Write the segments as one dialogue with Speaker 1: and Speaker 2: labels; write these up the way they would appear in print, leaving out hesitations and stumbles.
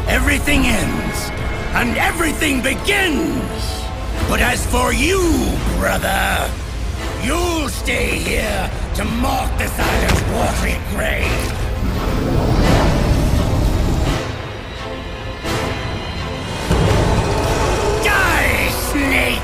Speaker 1: Everything ends, and everything begins! But as for you, brother, you'll stay here to mark this island's watery grave! Die, snake!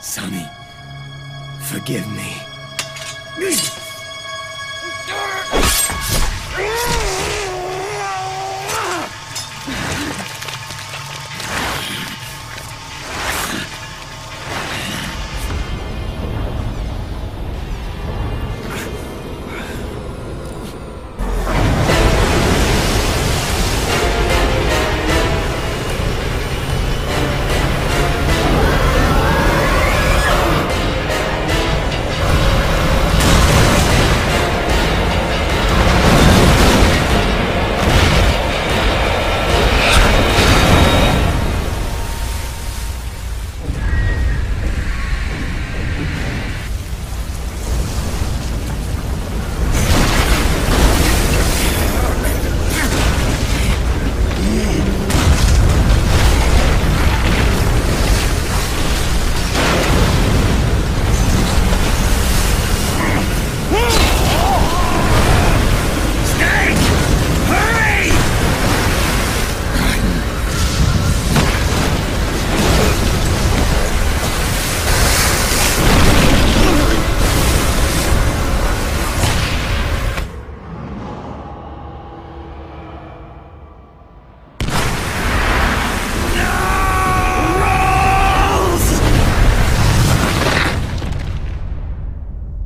Speaker 1: Sonny, forgive me.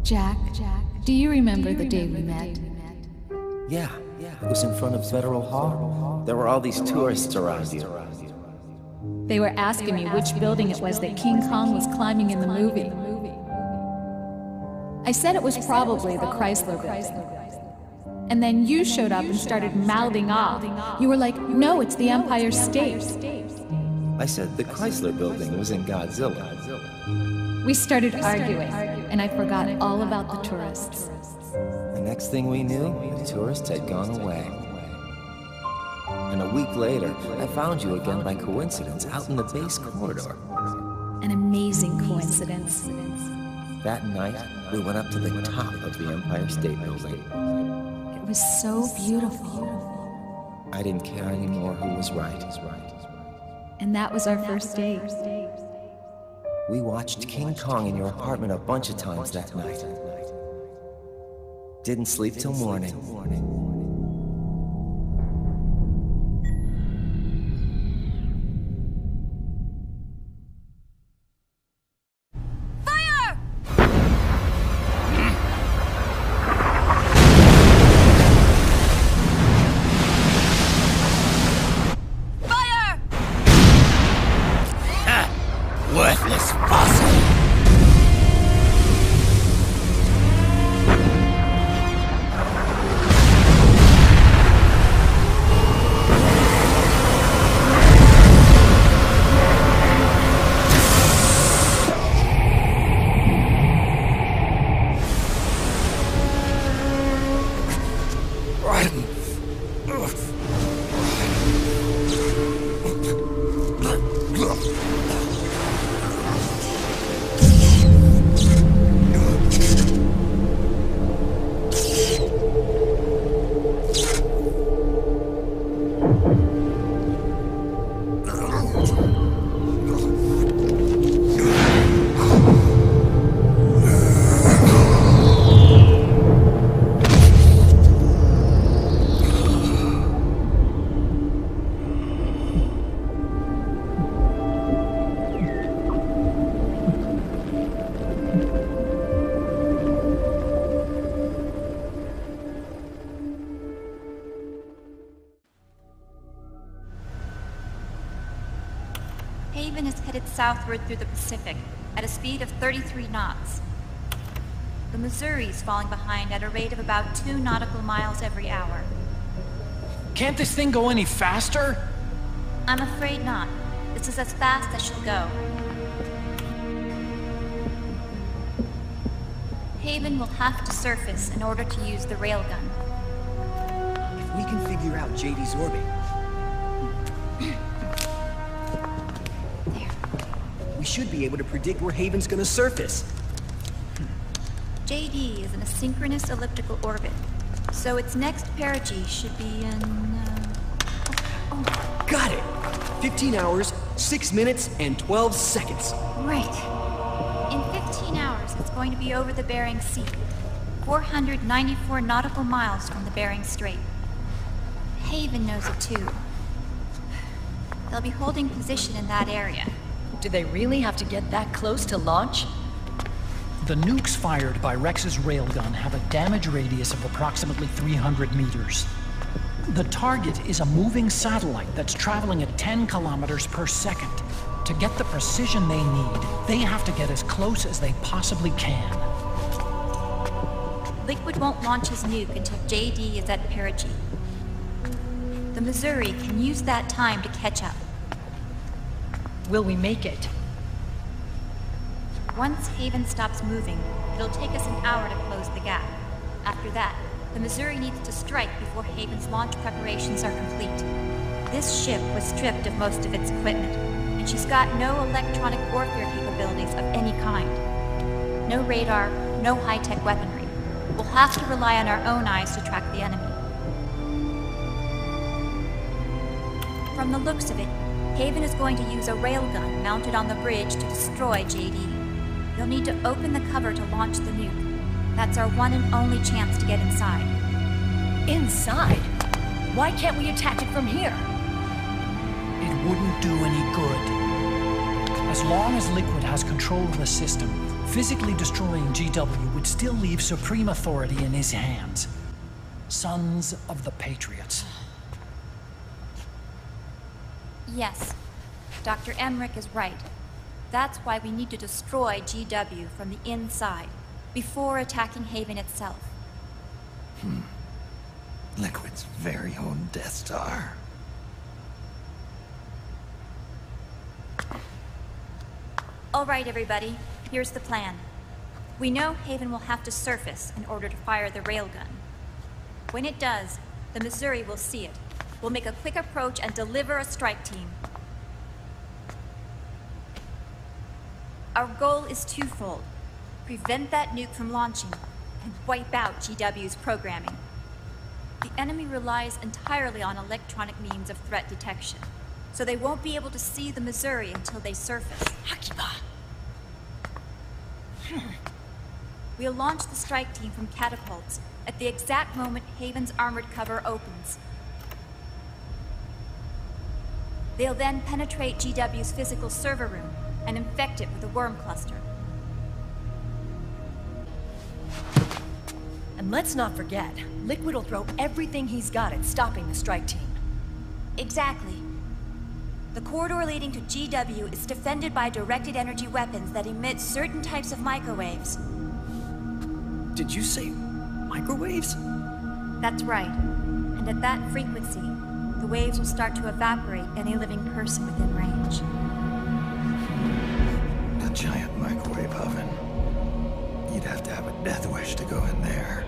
Speaker 2: Jack, do you remember the day we met?
Speaker 3: Yeah, it was in front of Federal Hall. There were all these tourists around you.
Speaker 2: They were asking me which building it was that King Kong was climbing in the movie. I said it was probably the Chrysler Building. And then you showed up and started mouthing off. You were like, no, it's the Empire State.
Speaker 3: I said the Chrysler Building was in Godzilla.
Speaker 2: We started arguing, and I forgot all about the tourists.
Speaker 3: The next thing we knew, the tourists had gone away. And a week later, I found you again by coincidence out in the base corridor.
Speaker 2: An amazing coincidence.
Speaker 3: That night, we went up to the top of the Empire State Building.
Speaker 2: It was so beautiful.
Speaker 3: I didn't care anymore who was right.
Speaker 2: And that was our first date.
Speaker 3: We watched King Kong in your apartment a bunch of times that night. Didn't sleep till morning.
Speaker 1: Worthless fossil!
Speaker 4: southward through the Pacific at a speed of 33 knots. The Missouri's falling behind at a rate of about 2 nautical miles every hour.
Speaker 5: Can't this thing go any faster?
Speaker 4: I'm afraid not. This is as fast as she'll go. Haven will have to surface in order to use the railgun.
Speaker 6: If we can figure out JD's orbit...
Speaker 4: There.
Speaker 6: we should be able to predict where Haven's gonna surface.
Speaker 4: JD is in a synchronous elliptical orbit, so its next perigee should be in...
Speaker 6: Got it! 15 hours, 6 minutes, and 12 seconds.
Speaker 4: Right. In 15 hours, it's going to be over the Bering Sea, 494 nautical miles from the Bering Strait. Haven knows it too. They'll be holding position in that area.
Speaker 7: Do they really have to get that close to launch?
Speaker 5: The nukes fired by Rex's railgun have a damage radius of approximately 300 meters. The target is a moving satellite that's traveling at 10 kilometers per second. To get the precision they need, they have to get as close as they possibly can.
Speaker 4: Liquid won't launch his nuke until JD is at perigee. The Missouri can use that time to catch up.
Speaker 7: Will we make it?
Speaker 4: Once Haven stops moving, it'll take us an hour to close the gap. After that, the Missouri needs to strike before Haven's launch preparations are complete. This ship was stripped of most of its equipment, and she's got no electronic warfare capabilities of any kind. No radar, no high-tech weaponry. We'll have to rely on our own eyes to track the enemy. From the looks of it, Haven is going to use a railgun mounted on the bridge to destroy JD. You'll need to open the cover to launch the nuke. That's our one and only chance to get inside.
Speaker 7: Inside? Why can't we attack it from here?
Speaker 5: It wouldn't do any good. As long as Liquid has control of the system, physically destroying GW would still leave supreme authority in his hands. Sons of the Patriots.
Speaker 4: Yes, Dr. Emmerich is right. That's why we need to destroy GW from the inside, before attacking Haven itself.
Speaker 1: Liquid's very own Death Star.
Speaker 4: All right, everybody. Here's the plan. We know Haven will have to surface in order to fire the railgun. When it does, the Missouri will see it. We'll make a quick approach and deliver a strike team. Our goal is twofold. Prevent that nuke from launching, and wipe out GW's programming. The enemy relies entirely on electronic means of threat detection, so they won't be able to see the Missouri until they surface. We'll launch the strike team from catapults at the exact moment Haven's armored cover opens. They'll then penetrate GW's physical server room and infect it with a worm cluster.
Speaker 7: And let's not forget, Liquid will throw everything he's got at stopping the strike team.
Speaker 4: Exactly. The corridor leading to GW is defended by directed energy weapons that emit certain types of microwaves.
Speaker 6: Did you say microwaves?
Speaker 4: That's right. And at that frequency, the waves will start to evaporate any living person within range.
Speaker 1: A giant microwave oven. You'd have to have a death wish to go in there.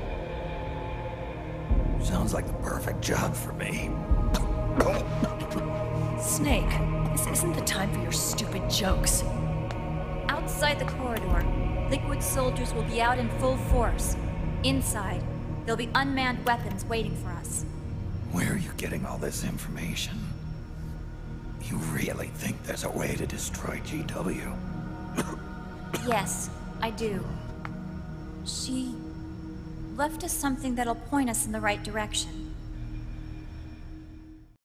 Speaker 1: Sounds like the perfect job for me.
Speaker 7: Snake, this isn't the time for your stupid jokes.
Speaker 4: Outside the corridor, Liquid soldiers will be out in full force. Inside, there'll be unmanned weapons waiting for us.
Speaker 1: Where are you getting all this information? You really think there's a way to destroy GW?
Speaker 4: Yes, I do. She left us something that'll point us in the right direction.